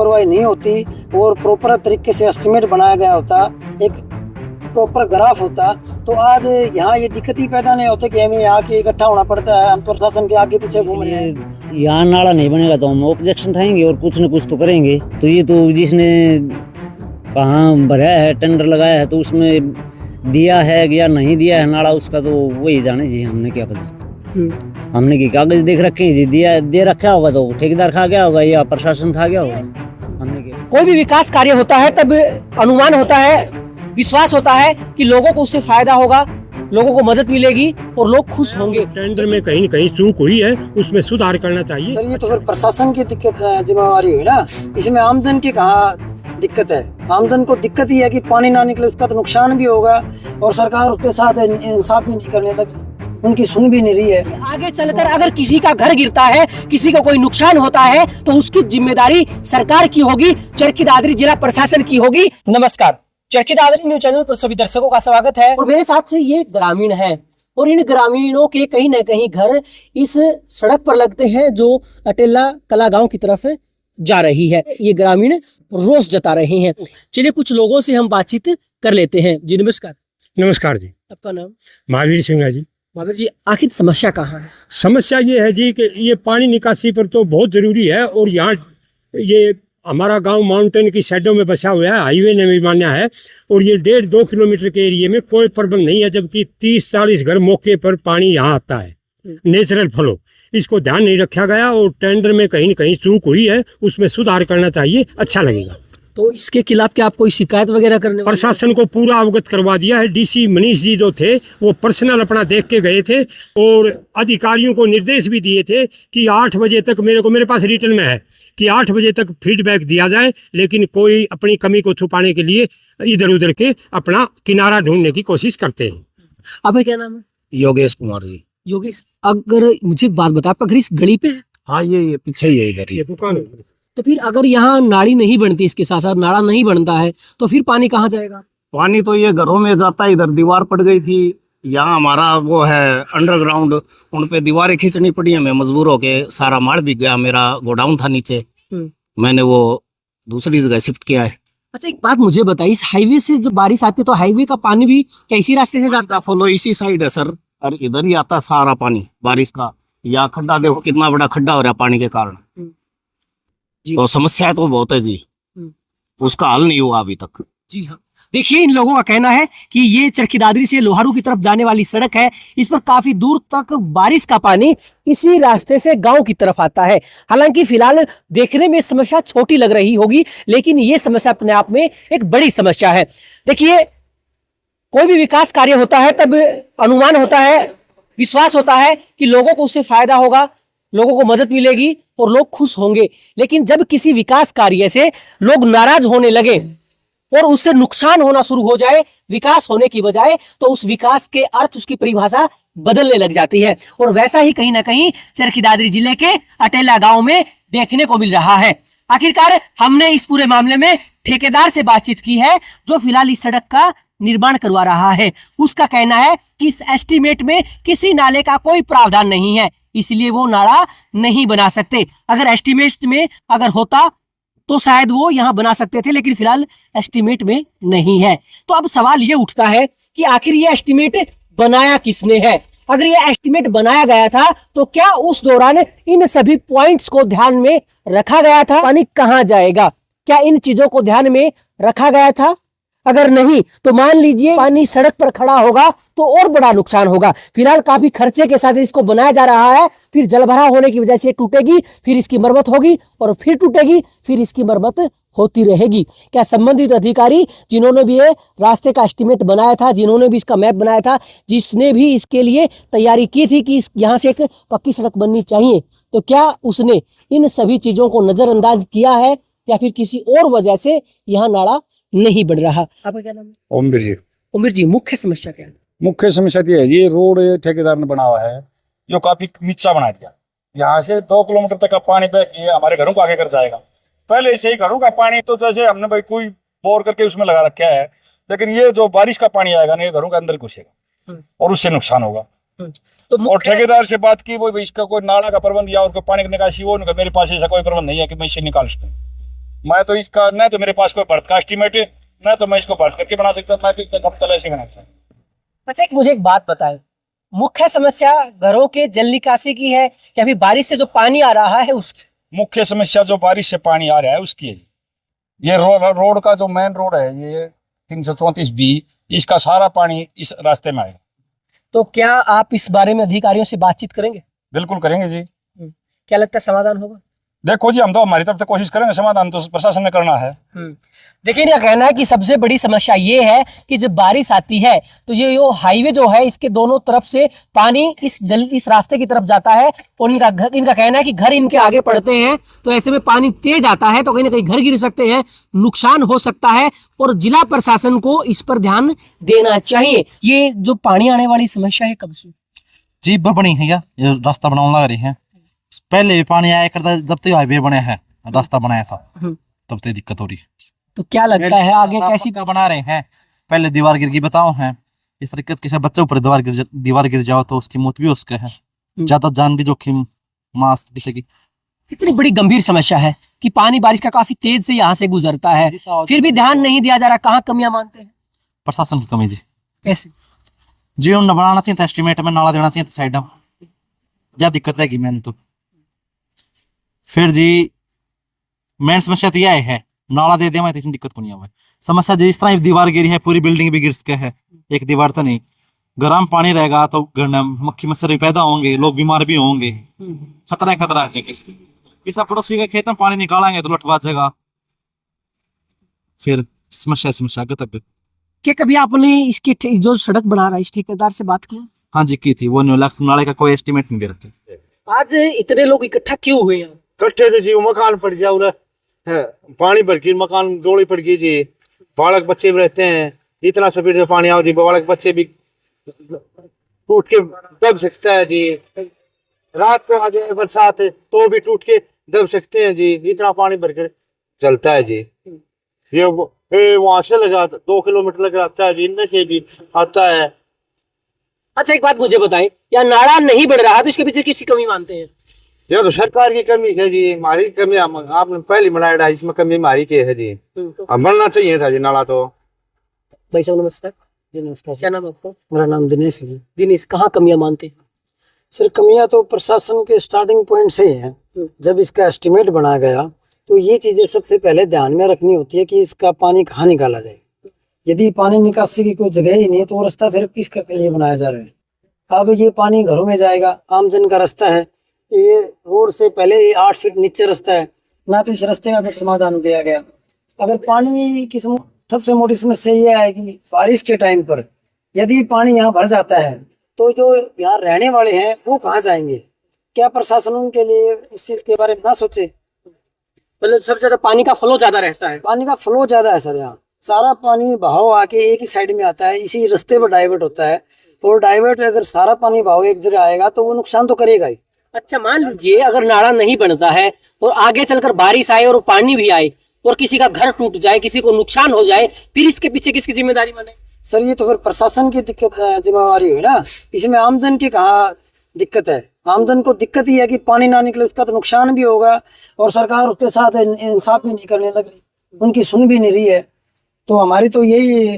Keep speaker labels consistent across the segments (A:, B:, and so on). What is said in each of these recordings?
A: लापरवाही नहीं होती और प्रॉपर तरीके से एस्टिमेट बनाया गया होता, एक प्रॉपर ग्राफ होता, तो आज यहाँ ये दिक्कत ही पैदा नहीं होती कि हमें यहाँ के इकट्ठा होना पड़ता है, हम प्रशासन के आगे पीछे घूम रहे हैं।
B: यहाँ नाला नहीं बनेगा तो हम ऑब्जेक्शन उठाएंगे और कुछ न कुछ तो करेंगे। तो ये तो जिसने कहाँ भरा है, टेंडर लगाया है, तो उसमें दिया है या नहीं दिया है नाला, उसका तो वही जाने जी, हमने क्या पता। हमने की कागज देख रखे हैं जी, दिया दे रखा होगा तो ठेकेदार खा गया होगा या प्रशासन खा गया होगा। हमने क्या,
C: कोई भी विकास कार्य होता है तब अनुमान होता है, विश्वास होता है कि लोगों को उससे फायदा होगा, लोगों को मदद मिलेगी और लोग खुश होंगे।
D: टेंडर में कहीं न कहीं चूक हुई है, उसमें सुधार करना चाहिए।
A: सर ये तो फिर प्रशासन की दिक्कत जिम्मेवारी हुई ना, इसमें आमजन की कहाँ दिक्कत है? आमजन को दिक्कत ही है कि पानी ना निकले, उसका तो नुकसान भी होगा और सरकार उसके साथ इंसाफ भी नहीं करने तक उनकी सुन भी नहीं रही है।
C: आगे चलकर अगर किसी का घर गिरता है, किसी को कोई नुकसान होता है, तो उसकी जिम्मेदारी सरकार की होगी, चरखी दादरी जिला प्रशासन की होगी। नमस्कार, चरखी दादरी न्यूज चैनल पर सभी दर्शकों का स्वागत है और मेरे साथ ये ग्रामीण है और इन ग्रामीणों के कहीं न कहीं घर इस सड़क पर लगते हैं जो अटेला कला गांव की तरफ जा रही है। ये ग्रामीण रोष जता रहे हैं। चलिए कुछ लोगों से हम बातचीत कर लेते हैं। जी नमस्कार।
D: नमस्कार जी।
C: आपका नाम?
D: महावीर सिंह है जी।
C: महावीर जी, आखिर समस्या कहाँ है?
D: समस्या ये है जी कि ये पानी निकासी पर तो बहुत जरूरी है और यहाँ ये हमारा गांव माउंटेन की साइडों में बसा हुआ है, हाईवे ने भी मान्या है और ये 1.5-2 किलोमीटर के एरिए में कोई प्रबंध नहीं है, जबकि 30-40 घर मौके पर पानी यहाँ आता है, नेचुरल फ्लो। इसको ध्यान नहीं रखा गया और टेंडर में कहीं न कहीं चूक हुई है, उसमें सुधार करना चाहिए, अच्छा लगेगा।
C: तो इसके खिलाफ क्या आप कोई शिकायत वगैरह करने?
D: प्रशासन को पूरा अवगत करवा दिया है। डीसी मनीष जी जो थे वो पर्सनल अपना देख के गए थे और अधिकारियों को निर्देश भी दिए थे कि 8 बजे तक मेरे पास रिटर्न में है कि 8 बजे तक फीडबैक दिया जाए, लेकिन कोई अपनी कमी को छुपाने के लिए इधर उधर के अपना किनारा ढूंढने की कोशिश करते हैं।
C: आपका क्या नाम है?
E: योगेश कुमार जी।
C: योगेश, अगर मुझे एक बात बता, आपका घर इस गली पे है?
E: हाँ ये पीछे ही है, इधर ही
D: दुकान है।
C: तो फिर अगर यहाँ नाली नहीं बनती, इसके साथ साथ नाला नहीं बनता है, तो फिर पानी कहाँ जाएगा?
E: पानी तो ये घरों में जाता है, इधर दीवार पड़ गई थी, यहाँ हमारा वो है अंडरग्राउंड, उन पे दीवारें खींचनी पड़ी है, मैं मजबूर होके सारा माल बिक गया, मेरा गोडाउन था नीचे, मैंने वो दूसरी जगह शिफ्ट किया है।
C: अच्छा एक बात मुझे बताइए, इस हाईवे से जब बारिश आती है तो हाईवे का पानी भी कैसी रास्ते से जाता है?
E: फॉलो इसी साइड है सर, और इधर ही आता सारा पानी बारिश का। या खड्डा देखो कितना बड़ा खड्डा हो रहा है पानी के कारण। तो समस्या तो बहुत है जी, उसका हल नहीं हुआ अभी तक।
C: जी हाँ, देखिए इन लोगों का कहना है कि ये चरखी दादरी से लोहारू की तरफ जाने वाली सड़क है, इस पर काफी दूर तक बारिश का पानी इसी रास्ते से गांव की तरफ आता है। हालांकि फिलहाल देखने में समस्या छोटी लग रही होगी, लेकिन ये समस्या अपने आप में एक बड़ी समस्या है। देखिए कोई भी विकास कार्य होता है तब अनुमान होता है, विश्वास होता है कि लोगों को उससे फायदा होगा, लोगों को मदद मिलेगी और लोग खुश होंगे। लेकिन जब किसी विकास कार्य से लोग नाराज होने लगे और उससे नुकसान होना शुरू हो जाए विकास होने की बजाय, तो उस विकास के अर्थ, उसकी परिभाषा बदलने लग जाती है। और वैसा ही कहीं ना कहीं चरखी दादरी जिले के अटेला गांव में देखने को मिल रहा है। आखिरकार हमने इस पूरे मामले में ठेकेदार से बातचीत की है जो फिलहाल इस सड़क का निर्माण करवा रहा है। उसका कहना है कि इस एस्टीमेट में किसी नाले का कोई प्रावधान नहीं है, इसलिए वो नाला नहीं बना सकते। अगर एस्टीमेट में अगर होता तो शायद वो यहाँ बना सकते थे, लेकिन फिलहाल एस्टीमेट में नहीं है। तो अब सवाल ये उठता है कि आखिर ये एस्टीमेट बनाया किसने है? अगर ये एस्टीमेट बनाया गया था तो क्या उस दौरान इन सभी पॉइंट्स को ध्यान में रखा गया था? पानी कहाँ जाएगा, क्या इन चीजों को ध्यान में रखा गया था? अगर नहीं तो मान लीजिए पानी सड़क पर खड़ा होगा तो और बड़ा नुकसान होगा। फिलहाल काफी खर्चे के साथ इसको बनाया जा रहा है, फिर जलभराव होने की वजह से टूटेगी, फिर इसकी मरम्मत होगी और फिर टूटेगी, फिर इसकी मरम्मत होती रहेगी। क्या संबंधित अधिकारी जिन्होंने भी ये रास्ते का एस्टीमेट बनाया था, जिन्होंने भी इसका मैप बनाया था, जिसने भी इसके लिए तैयारी की थी कि यहाँ से एक पक्की सड़क बननी चाहिए, तो क्या उसने इन सभी चीजों को नजरअंदाज किया है या फिर किसी और वजह से यहाँ नाला नहीं बढ़ रहा? आपका क्या नाम है?
F: ओमवीर जी।
C: उमर जी, मुख्य समस्या क्या है?
F: मुख्य समस्या ये है जी, रोड ठेकेदार ने बना हुआ है जो काफी नीचा बना दिया। यहाँ से 2 किलोमीटर तक का पानी बह के हमारे घरों को आगे कर जाएगा। पहले से ही घरों का पानी तो जैसे हमने भाई कोई बोर करके उसमें लगा रखा है, लेकिन ये जो बारिश का पानी आएगा ना, ये घरों के अंदर घुसेगा और उससे नुकसान होगा।
C: तो
F: और ठेकेदार से बात की, वो इसका कोई नाला का प्रबंध या और कोई पानी की निकासी, वो मेरे पास ऐसा कोई प्रबंध नहीं है कि मैं इससे निकाल सकूं। मैं तो इसका न तो मेरे पास कोई बर्थ का एस्टिमेट है, न तो मैं इसको बर्थ करके बना सकता, मैं तो कब तक ऐसे बना सकता।
C: अच्छा, मुझे एक बात बताएं, मुख्य समस्या घरों के जल निकासी की है या फिर बारिश से जो पानी आ रहा है उसकी?
F: मुख्य समस्या जो बारिश से पानी आ रहा है उसकी है। ये रोड का जो मेन रोड है, ये 334B, इसका सारा पानी इस रास्ते में आएगा।
C: तो क्या आप इस बारे में अधिकारियों से बातचीत करेंगे?
F: बिल्कुल करेंगे जी।
C: क्या लगता है समाधान होगा?
F: देखो जी, हम तो हमारी तरफ से कोशिश करेंगे, समाधान तो प्रशासन ने करना है।
C: देखिए, इनका कहना है कि सबसे बड़ी समस्या ये है कि जब बारिश आती है तो ये जो हाईवे जो है इसके दोनों तरफ से पानी इस रास्ते की तरफ जाता है और इनका कहना है कि घर इनके आगे पड़ते हैं, तो ऐसे में पानी तेज आता है तो कहीं ना कहीं घर गिर सकते हैं, नुकसान हो सकता है और जिला प्रशासन को इस पर ध्यान देना चाहिए। ये जो पानी आने वाली समस्या है कब से
G: जी बनी है, ये रास्ता बनाने लग रही है। पहले भी पानी आया करता, जब तक हाईवे बने हैं, रास्ता बनाया था तब तक दिक्कत हो रही है।
C: तो क्या लगता है आगे कैसी
G: का बना रहे हैं? पहले दीवार गिर गई, बताओ है इस तरीके किसी बच्चे ऊपर दीवार गिर जाओ तो उसकी मौत भी हो सकती है, ज्यादा जान भी जोखिम मास किसी की।
C: इतनी बड़ी गंभीर समस्या है कि पानी बारिश का काफी तेज से यहाँ से गुजरता है, फिर भी ध्यान नहीं दिया जा रहा। कहाँ कमियां मानते हैं?
G: प्रशासन की कमी जी।
C: कैसे
G: जी उन्हें बनाना चाहिए था, एस्टिमेट में नाला देना चाहिए था साइड में, क्या दिक्कत रहेगी मैंने तो। फिर जी मेन समस्या तो यह है, नाला दे दिया मैं तो इतनी दिक्कत को नहीं हुआ। समस्या जिस तरह दीवार गिरी है, पूरी बिल्डिंग भी गिर सके है, एक दीवार तो नहीं। गर्म पानी रहेगा तो घर में मक्खी मच्छर भी पैदा होंगे, लोग बीमार भी होंगे, खतरा है। किसी पड़ोसी के खेत में पानी निकालेंगे तो लटवा जाएगा, फिर समस्या तक।
C: क्या कभी आपने इसकी जो सड़क बना रहा है इस ठेकेदार से बात की?
G: हाँ जी की थी, वो नाले का कोई एस्टिमेट नहीं दे रखे।
C: आज इतने लोग इकट्ठा क्यों हुए हैं?
H: कट्ठे तो जी मकान पड़ जाओ पानी भर के मकान डोली पड़ गई जी, बालक बच्चे भी रहते हैं, इतना स्पीड से पानी आओ जी, बालक बच्चे भी टूट के दब सकता है जी। रात को आ जाए बरसात तो भी टूट के दब सकते हैं जी, इतना पानी भर कर चलता है जी। ये वहां से लगा 2 किलोमीटर लग जाता है जी, इनमें से भी आता है।
C: अच्छा, एक बात मुझे बताएं, या नाला नहीं बढ़ रहा तो इसके पीछे किसकी कमी मानते हैं?
H: ये तो सरकार की कमी है जी, हमारी कमी आपने पहले बनाया, इसमें कमी हमारी की है जी। अब बनना चाहिए था जी नाला तो।
C: भाई साहब नमस्कार।
A: जी नमस्कार।
C: क्या नाम है आपका?
A: मेरा नाम दिनेश है।
C: दिनेश, कहाँ कमियां मानते हैं?
A: सर कमियां तो प्रशासन के स्टार्टिंग पॉइंट से ही है। जब इसका एस्टिमेट बनाया गया तो ये चीजें सबसे पहले ध्यान में रखनी होती है कि इसका पानी कहाँ निकाला जाए। यदि पानी निकासी की कोई जगह ही नहीं है तो वो रास्ता फिर किसके लिए बनाया जा रहा है? अब ये पानी घरों में जाएगा, आमजन का रास्ता है, ये रोड से पहले 8 फीट नीचे रास्ता है ना, तो इस रास्ते का कुछ समाधान दिया गया। अगर पानी की सबसे मोटी समस्या यह है कि बारिश के टाइम पर यदि पानी यहाँ भर जाता है तो जो यहाँ रहने वाले हैं वो कहाँ जाएंगे? क्या प्रशासन उनके लिए इस चीज के बारे में ना सोचे?
C: मतलब सबसे ज्यादा पानी का फ्लो ज्यादा रहता है।
A: पानी का फ्लो ज्यादा है सर, यहाँ सारा पानी बहाव आके एक ही साइड में आता है, इसी रास्ते पर डाइवर्ट होता है, और डाइवर्ट अगर सारा पानी बहाव एक जगह आएगा तो वो नुकसान तो करेगा ही।
C: अच्छा, मान लीजिए अगर नाला नहीं बनता है और आगे चलकर बारिश आए और पानी भी आए और किसी का घर टूट जाए, किसी को नुकसान हो जाए, फिर इसके पीछे किसकी जिम्मेदारी माने?
A: सर ये तो फिर प्रशासन की दिक्कत जिम्मेवारी हुई ना, इसमें आमजन की कहाँ दिक्कत है? आमजन को दिक्कत ही है कि पानी ना निकले, उसका तो नुकसान भी होगा और सरकार उसके साथ इंसाफ भी नहीं करने लग रही, उनकी सुन भी नहीं रही है। तो हमारी तो यही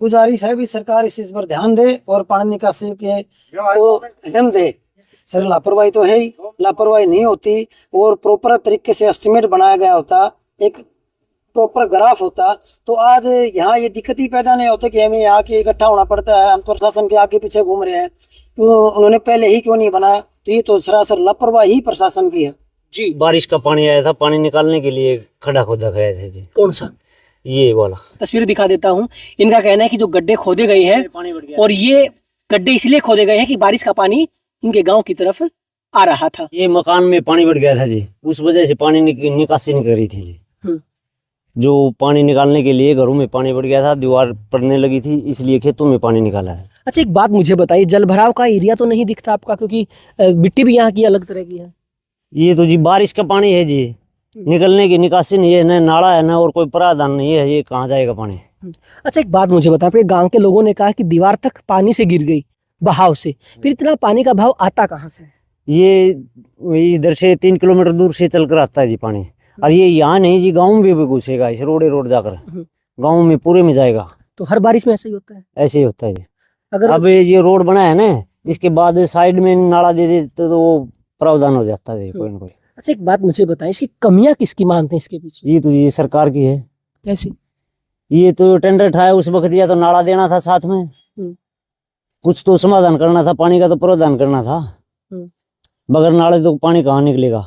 A: गुजारिश है भी सरकार इस चीज पर ध्यान दे और पानी निकासी के तो अहम दे। सर लापरवाही तो है ही, लापरवाही नहीं होती और प्रॉपर तरीके से एस्टिमेट बनाया गया होता, एक प्रॉपर ग्राफ होता तो आज यहाँ ये दिक्कत ही पैदा नहीं होती कि हमें यहाँ के इकट्ठा होना पड़ता है, हम प्रशासन के आगे पीछे घूम रहे हैं, तो उन्होंने पहले ही क्यों नहीं बनाया? तो ये तो सरासर लापरवाही प्रशासन की है
B: जी। बारिश का पानी आया था, पानी निकालने के लिए खड्डा खोदा गया था जी।
C: कौन सा?
B: ये वाला
C: तस्वीर दिखा देता हूँ। इनका कहना है कि जो गड्ढे खोदे गए हैं और ये गड्ढे इसलिए खोदे गए हैं कि बारिश का पानी इनके गांव की तरफ आ रहा था।
B: ये मकान में पानी बढ़ गया था जी, उस वजह से पानी निकासी नहीं कर रही थी जी। जो पानी निकालने के लिए घरों में पानी बढ़ गया था, दीवार पड़ने लगी थी, इसलिए खेतों में पानी निकाला है।
C: अच्छा, एक बात मुझे बताइए, जल भराव का एरिया तो नहीं दिखता आपका, क्योंकि मिट्टी भी यहाँ की अलग तरह की है।
B: ये तो जी बारिश का पानी है जी, निकलने की निकासी नहीं है, न नाला है ना और कोई प्रावधान नहीं है, ये कहाँ जाएगा पानी?
C: अच्छा, एक बात मुझे बताइए, गांव के लोगों ने कहा कि दीवार तक पानी से गिर गई बहाव से, फिर इतना पानी का बहाव आता कहाँ से?
B: ये इधर से 3 किलोमीटर दूर से चलकर आता है जी पानी। और ये यहाँ नहीं जी, गाँव में भी घुसेगा इस रोड जाकर, गाँव में पूरे में जाएगा।
C: तो हर बारिश में ऐसा ही होता है?
B: ऐसे ही होता है जी।
C: अगर
B: अब ये रोड बना है ना, इसके बाद साइड में नाला दे दे तो वो प्रावधान हो जाता है जी, कोई ना कोई।
C: अच्छा एक बात मुझे बताएं, इसकी कमियां किसकी मानते हैं इसके पीछे?
B: ये तो ये सरकार की है।
C: कैसे?
B: ये तो टेंडर उठाया उस वक्त, या तो नाला देना था साथ में, कुछ तो समाधान करना था, पानी का तो प्रावधान करना था। बगैर नाले तो पानी कहाँ निकलेगा?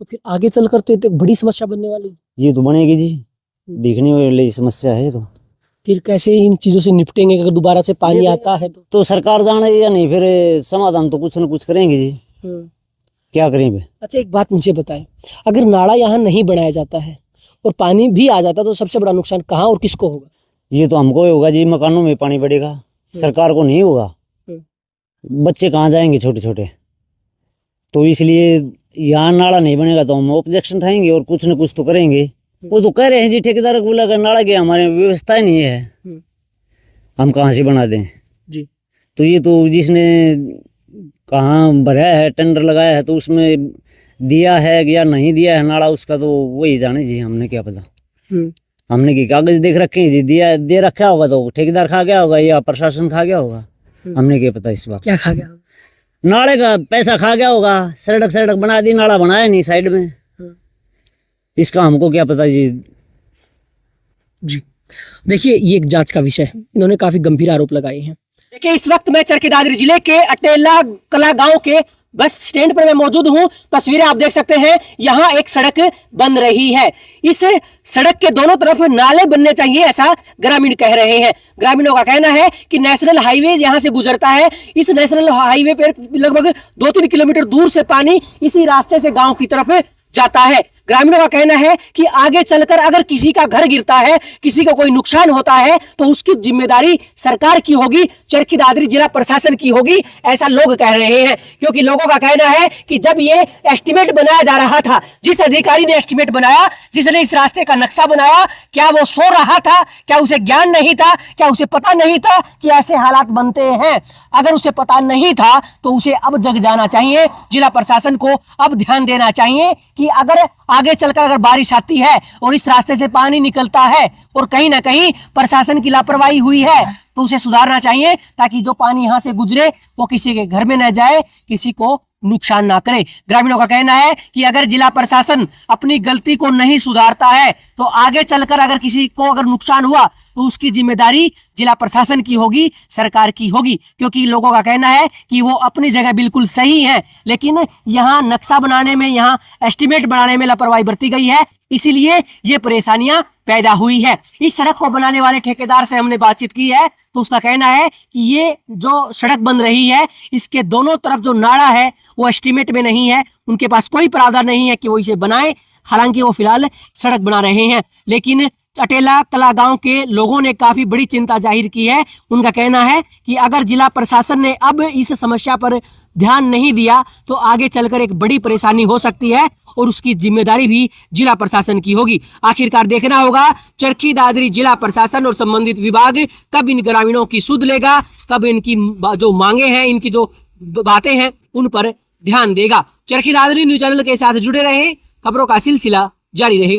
C: तो फिर आगे चलकर तो ये तो एक बड़ी समस्या बनने वाली है।
B: ये तो बनेगी जी, दिखने वाली समस्या है। तो
C: फिर कैसे इन चीजों से निपटेंगे अगर दोबारा से पानी आता है
B: तो सरकार जाने या नहीं, फिर समाधान तो कुछ न कुछ करेंगे जी। क्या करेंगे?
C: अच्छा एक बात मुझे बताएं, अगर नाला यहाँ नहीं बनाया जाता है और पानी भी आ जाता तो सबसे बड़ा नुकसान कहाँ और किसको होगा?
B: ये तो हमको ही होगा जी, मकानों में पानी बढ़ेगा, सरकार को नहीं होगा। बच्चे कहाँ जाएंगे छोटे छोटे? तो इसलिए यहाँ नाला नहीं बनेगा तो हम ऑब्जेक्शन उठाएंगे और कुछ न कुछ तो करेंगे। वो तो कह रहे हैं जी, ठेकेदार को बोला कर नाला की हमारे व्यवस्था ही नहीं है, हम कहाँ से बना दें
C: जी।
B: तो ये तो जिसने कहाँ भरा है, टेंडर लगाया है, तो उसमें दिया है या नहीं दिया है नाला, उसका तो वही जाने जी, हमने क्या पता। हमने की कागज देख रखे हैं जी, दिया दे रखा होगा तो ठेकेदार खा गया होगा या प्रशासन खा गया होगा, हमने क्या पता इस बात।
C: क्या खा गया?
B: नाले का पैसा खा गया होगा, सड़क बना दी, नाला बनाया नहीं साइड में, इसका हमको क्या पता जी।
C: जी देखिए, ये एक जांच का विषय है, इन्होंने काफी गंभीर आरोप लगाए हैं। देखिए इस वक्त मैं चरखी दादरी जिले के अटेला कला गांव के बस स्टैंड पर मैं मौजूद हूं। तस्वीरें आप देख सकते हैं, यहाँ एक सड़क बन रही है। इस सड़क के दोनों तरफ नाले बनने चाहिए, ऐसा ग्रामीण कह रहे हैं। ग्रामीणों का कहना है कि नेशनल हाईवे यहाँ से गुजरता है, इस नेशनल हाईवे पर लगभग 2-3 किलोमीटर दूर से पानी इसी रास्ते से गाँव की तरफ जाता है। ग्रामीणों का कहना है कि आगे चलकर अगर किसी का घर गिरता है, किसी को कोई नुकसान होता है, तो उसकी जिम्मेदारी सरकार की होगी, चरखी दादरी जिला प्रशासन की होगी, ऐसा लोग कह रहे हैं। क्योंकि लोगों का कहना है कि जब ये एस्टीमेट बनाया जा रहा था, जिस अधिकारी ने एस्टीमेट बनाया, जिसने इस रास्ते का नक्शा बनाया, क्या वो सो रहा था? क्या उसे ज्ञान नहीं था? क्या उसे पता नहीं था कि ऐसे हालात बनते हैं? अगर उसे पता नहीं था तो उसे अब जग जाना चाहिए। जिला प्रशासन को अब ध्यान देना चाहिए कि अगर आगे चलकर अगर बारिश आती है और इस रास्ते से पानी निकलता है और कहीं ना कहीं प्रशासन की लापरवाही हुई है, तो उसे सुधारना चाहिए, ताकि जो पानी यहाँ से गुजरे वो किसी के घर में न जाए, किसी को नुकसान ना करे। ग्रामीणों का कहना है कि अगर जिला प्रशासन अपनी गलती को नहीं सुधारता है तो आगे चलकर अगर किसी को अगर नुकसान हुआ तो उसकी जिम्मेदारी जिला प्रशासन की होगी, सरकार की होगी। क्योंकि लोगों का कहना है कि वो अपनी जगह बिल्कुल सही है, लेकिन यहाँ नक्शा बनाने में, यहाँ एस्टीमेट बनाने में लापरवाही बरती गई है, इसीलिए ये परेशानियां पैदा हुई है। इस सड़क को बनाने वाले ठेकेदार से हमने बातचीत की है, तो उसका कहना है कि ये जो सड़क बन रही है, इसके दोनों तरफ जो नाला है वो एस्टीमेट में नहीं है, उनके पास कोई प्रावधान नहीं है कि वो इसे बनाए। हालांकि वो फिलहाल सड़क बना रहे हैं, लेकिन अटेला कला गांव के लोगों ने काफी बड़ी चिंता जाहिर की है। उनका कहना है कि अगर जिला प्रशासन ने अब इस समस्या पर ध्यान नहीं दिया तो आगे चलकर एक बड़ी परेशानी हो सकती है और उसकी जिम्मेदारी भी जिला प्रशासन की होगी। आखिरकार देखना होगा चरखी दादरी जिला प्रशासन और संबंधित विभाग कब इन ग्रामीणों की सुध लेगा, कब इनकी जो मांगे हैं, इनकी जो बातें हैं, उन पर ध्यान देगा। चरखी दादरी न्यूज़ चैनल के साथ जुड़े रहें, खबरों का सिलसिला जारी रहेगा।